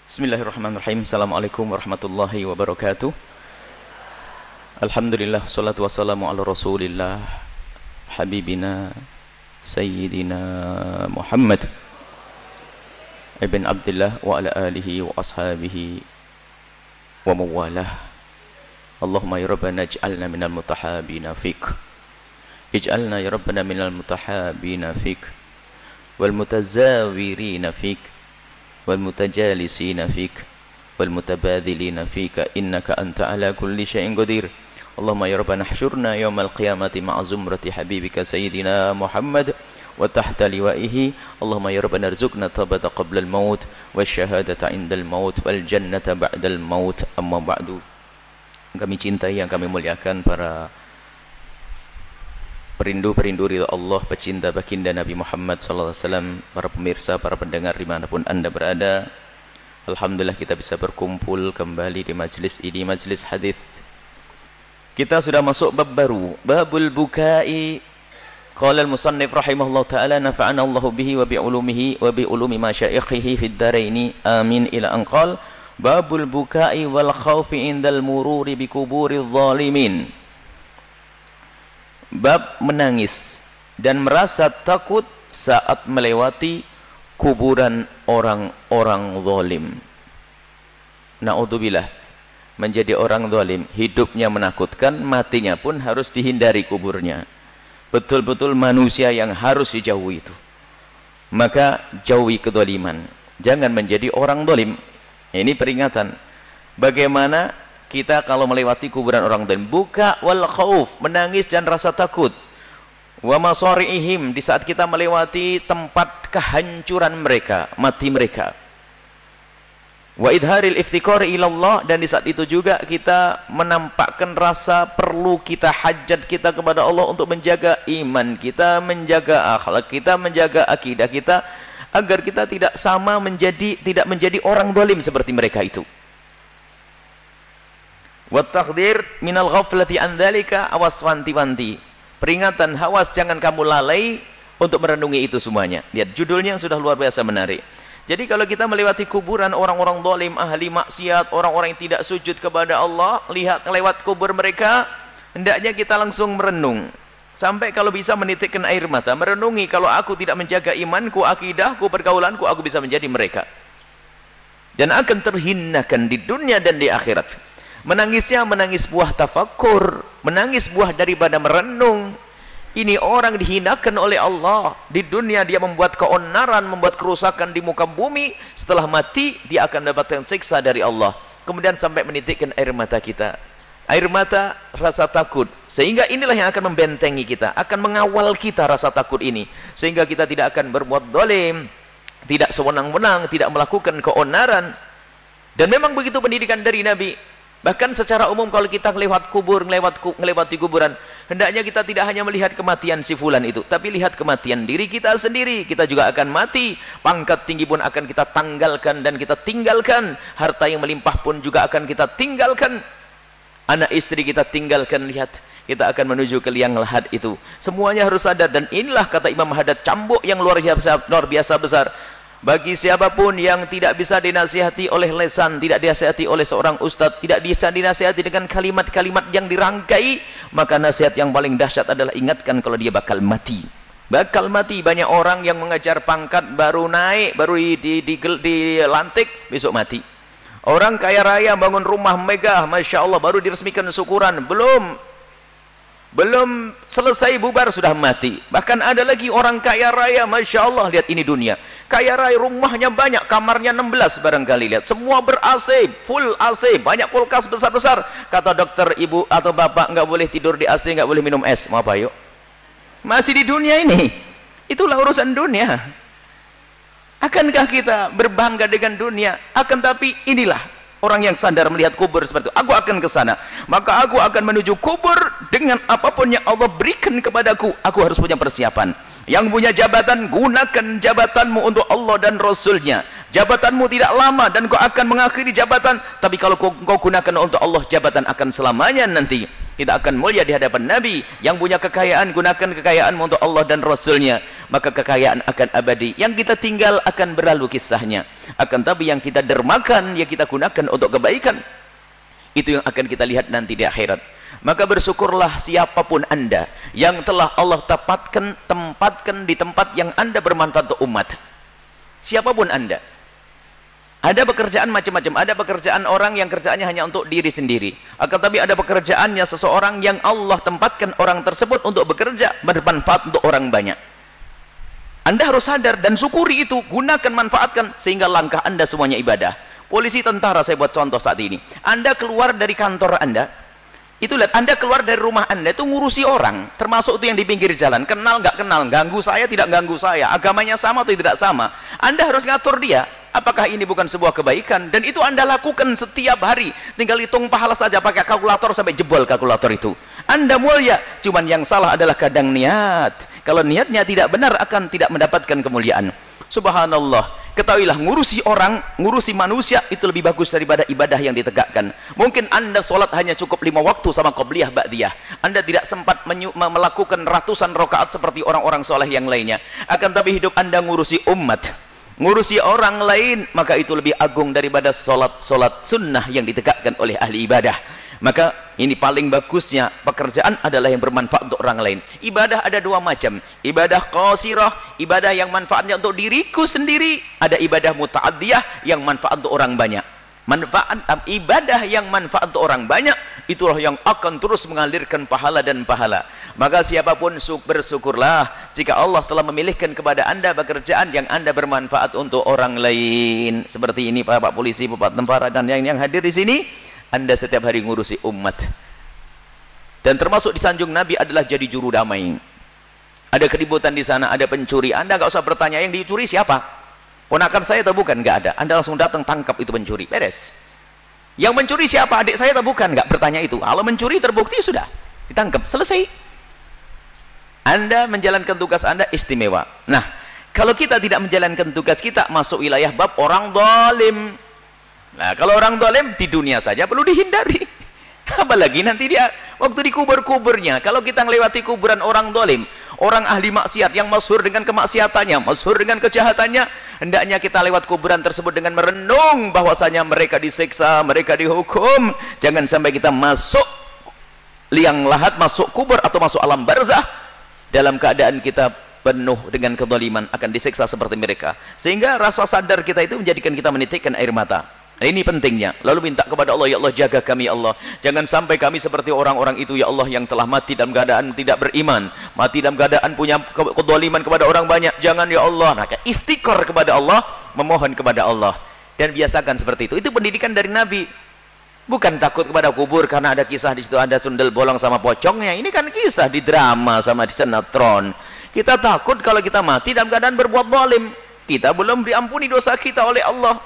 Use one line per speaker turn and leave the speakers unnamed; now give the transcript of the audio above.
Bismillahirrahmanirrahim. Assalamualaikum warahmatullahi wabarakatuh. Alhamdulillah, salatu wassalamu ala rasulillah habibina sayyidina Muhammad ibn Abdullah wa ala alihi wa ashabihi wa mawalah. Allahumma ya Rabbana ij'alna minal mutahabina fik, ij'alna ya Rabbana minal mutahabina fik wal mutazawirina fik wal mutajalisina fik wal mutabadhilina fika innaka anta ala kulli syai'in qadir. Allahumma ya Rabbana hsyurna yaumal qiyamati ma'a zumrati habibika sayyidina Muhammad wa tahta liwa'ihi. Allahumma ya Rabbana arzuqna tabata qabla al-maut wasyahadata indal maut wal jannata ba'dal maut. Amma ba'du. Kami cintai, yang kami muliakan para perindu-perindu ridha Allah, pecinta baginda Nabi Muhammad SAW, para pemirsa, para pendengar dimanapun anda berada. Alhamdulillah kita bisa berkumpul kembali di majlis ini, majlis hadis. Kita sudah masuk bab baru, babul bukai. Qala al-musannif rahimahullah ta'ala nafa'ana Allahu bihi wa bi'ulumihi wa bi'ulumi masyaikhihi fid daraini amin ila an qala babul bukai wal khawfi indal mururi bi kuburiz zalimin. Bab menangis dan merasa takut saat melewati kuburan orang-orang zalim. Na'udzubillah, menjadi orang zalim, hidupnya menakutkan, matinya pun harus dihindari kuburnya. Betul-betul manusia yang harus dijauhi itu. Maka jauhi kezaliman, jangan menjadi orang zalim. Ini peringatan bagaimana kita kalau melewati kuburan orang zalim. Buka wal khauf, menangis dan rasa takut. Wa masari'ihim, di saat kita melewati tempat kehancuran mereka, mati mereka. Wa idharil iftiqari ilallah, dan di saat itu juga kita menampakkan rasa perlu kita, hajat kita kepada Allah untuk menjaga iman kita, menjaga akhlak kita, menjaga akidah kita, agar kita tidak menjadi orang zalim seperti mereka itu. Wa takhdir minal ghaflati an dzalika, awas wanti-wanti, peringatan, awas jangan kamu lalai untuk merenungi itu semuanya. Lihat judulnya yang sudah luar biasa menarik. Jadi kalau kita melewati kuburan orang-orang zalim, ahli maksiat, orang-orang yang tidak sujud kepada Allah, lihat lewat kubur mereka, hendaknya kita langsung merenung. Sampai kalau bisa menitikkan air mata, merenungi, kalau aku tidak menjaga imanku, akidahku, pergaulanku, aku bisa menjadi mereka. Dan akan terhinakan di dunia dan di akhirat. Menangisnya menangis buah tafakkur, menangis buah daripada merenung. Ini orang dihinakan oleh Allah. Di dunia dia membuat keonaran, membuat kerusakan di muka bumi. Setelah mati dia akan mendapatkan siksa dari Allah. Kemudian sampai menitikkan air mata kita. Air mata rasa takut. Sehingga inilah yang akan membentengi kita, akan mengawal kita rasa takut ini. Sehingga kita tidak akan berbuat zalim, tidak sewenang-wenang, tidak melakukan keonaran. Dan memang begitu pendidikan dari Nabi. Bahkan secara umum kalau kita lewat kubur, melewati kuburan, hendaknya kita tidak hanya melihat kematian si fulan itu, tapi lihat kematian diri kita sendiri. Kita juga akan mati, pangkat tinggi pun akan kita tanggalkan dan kita tinggalkan, harta yang melimpah pun juga akan kita tinggalkan, anak istri kita tinggalkan. Lihat, kita akan menuju ke liang lahat itu. Semuanya harus sadar, dan inilah kata Imam Haddad, cambuk yang luar biasa besar. Bagi siapapun yang tidak bisa dinasihati oleh lesan, tidak dinasihati oleh seorang ustadz, tidak bisa dinasihati dengan kalimat-kalimat yang dirangkai, maka nasihat yang paling dahsyat adalah ingatkan kalau dia bakal mati. Bakal mati. Banyak orang yang mengejar pangkat, baru naik, baru dilantik, besok mati. Orang kaya raya bangun rumah megah, Masya Allah, baru diresmikan syukuran, belum selesai bubar sudah mati. Bahkan ada lagi orang kaya raya, Masya Allah, lihat ini dunia, kaya raya, rumahnya banyak, kamarnya 16 barangkali, lihat semua ber-AC, full AC, banyak kulkas besar-besar. Kata dokter, ibu atau bapak nggak boleh tidur di AC, nggak boleh minum es. Mau apa yuk? Masih di dunia ini. Itulah urusan dunia. Akankah kita berbangga dengan dunia? Akan tapi inilah orang yang sadar melihat kubur seperti itu. Aku akan ke sana, maka aku akan menuju kubur dengan apapun yang Allah berikan kepadaku. Aku harus punya persiapan. Yang punya jabatan, gunakan jabatanmu untuk Allah dan Rasulnya. Jabatanmu tidak lama dan kau akan mengakhiri jabatan, tapi kalau kau gunakan untuk Allah, jabatan akan selamanya nanti. Kita akan mulia di hadapan Nabi. Yang punya kekayaan, gunakan kekayaanmu untuk Allah dan Rasulnya. maka kekayaan akan abadi. Yang kita tinggal akan berlalu kisahnya. Akan tapi yang kita dermakan, yang kita gunakan untuk kebaikan, itu yang akan kita lihat nanti di akhirat. Maka bersyukurlah siapapun Anda yang telah Allah tempatkan di tempat yang Anda bermanfaat untuk umat. Siapapun Anda. Ada pekerjaan macam-macam. Ada pekerjaan orang yang kerjaannya hanya untuk diri sendiri. Akan tapi ada pekerjaannya seseorang yang Allah tempatkan orang tersebut untuk bekerja bermanfaat untuk orang banyak. Anda harus sadar dan syukuri itu. Gunakan, manfaatkan sehingga langkah Anda semuanya ibadah. Polisi, tentara, saya buat contoh saat ini. Anda keluar dari kantor Anda, itu lihat, Anda keluar dari rumah Anda itu ngurusi orang, termasuk itu yang di pinggir jalan, kenal nggak kenal, ganggu saya tidak ganggu saya, agamanya sama atau tidak sama, Anda harus ngatur dia. Apakah ini bukan sebuah kebaikan? Dan itu Anda lakukan setiap hari. Tinggal hitung pahala saja pakai kalkulator sampai jebol kalkulator itu. Anda mulia, cuman yang salah adalah kadang niat. Kalau niatnya tidak benar akan tidak mendapatkan kemuliaan. Subhanallah, ketahuilah ngurusi orang, ngurusi manusia itu lebih bagus daripada ibadah yang ditegakkan. Mungkin Anda sholat hanya cukup 5 waktu sama qobliyah ba'diyah. Anda tidak sempat melakukan ratusan rakaat seperti orang-orang soleh yang lainnya. Akan tapi hidup Anda ngurusi umat, ngurusi orang lain, maka itu lebih agung daripada sholat sunnah yang ditegakkan oleh ahli ibadah. Maka ini paling bagusnya pekerjaan adalah yang bermanfaat untuk orang lain. Ibadah ada 2 macam. Ibadah qasirah, ibadah yang manfaatnya untuk diriku sendiri. Ada ibadah muta'addiyah yang manfaat untuk orang banyak. Ibadah yang manfaat untuk orang banyak, itulah yang akan terus mengalirkan pahala dan pahala. Maka siapapun bersyukurlah jika Allah telah memilihkan kepada Anda pekerjaan yang Anda bermanfaat untuk orang lain. Seperti ini Pak Polisi, Bapak Tentara dan yang hadir di sini. Anda setiap hari ngurusi umat. Dan termasuk di sanjung Nabi adalah jadi juru damai. Ada keributan di sana, ada pencuri, Anda nggak usah bertanya yang dicuri siapa, ponakan saya atau bukan, nggak ada. Anda langsung datang tangkap itu pencuri, beres. Yang mencuri siapa, adik saya atau bukan, nggak bertanya itu. Kalau mencuri terbukti sudah ditangkap, selesai. Anda menjalankan tugas Anda istimewa. Nah, kalau kita tidak menjalankan tugas kita, masuk wilayah bab orang zalim. Nah, kalau orang zalim di dunia saja perlu dihindari, apalagi nanti dia waktu dikubur kuburnya. Kalau kita melewati kuburan orang zalim, orang ahli maksiat yang masyhur dengan kemaksiatannya, masyhur dengan kejahatannya, hendaknya kita lewat kuburan tersebut dengan merenung bahwasanya mereka disiksa, mereka dihukum. Jangan sampai kita masuk liang lahat, masuk kubur atau masuk alam barzah dalam keadaan kita penuh dengan kezaliman, akan disiksa seperti mereka. Sehingga rasa sadar kita itu menjadikan kita menitikkan air mata. Nah, ini pentingnya. Lalu minta kepada Allah, ya Allah jaga kami ya Allah. Jangan sampai kami seperti orang-orang itu ya Allah yang telah mati dalam keadaan tidak beriman, mati dalam keadaan punya kezaliman kepada orang banyak. Jangan ya Allah. Maka iftikar kepada Allah, memohon kepada Allah. Dan biasakan seperti itu. Itu pendidikan dari Nabi. Bukan takut kepada kubur karena ada kisah di situ ada sundel bolong sama pocongnya. Ini kan kisah di drama sama di sinetron. Kita takut kalau kita mati dalam keadaan berbuat zalim. Kita belum diampuni dosa kita oleh Allah.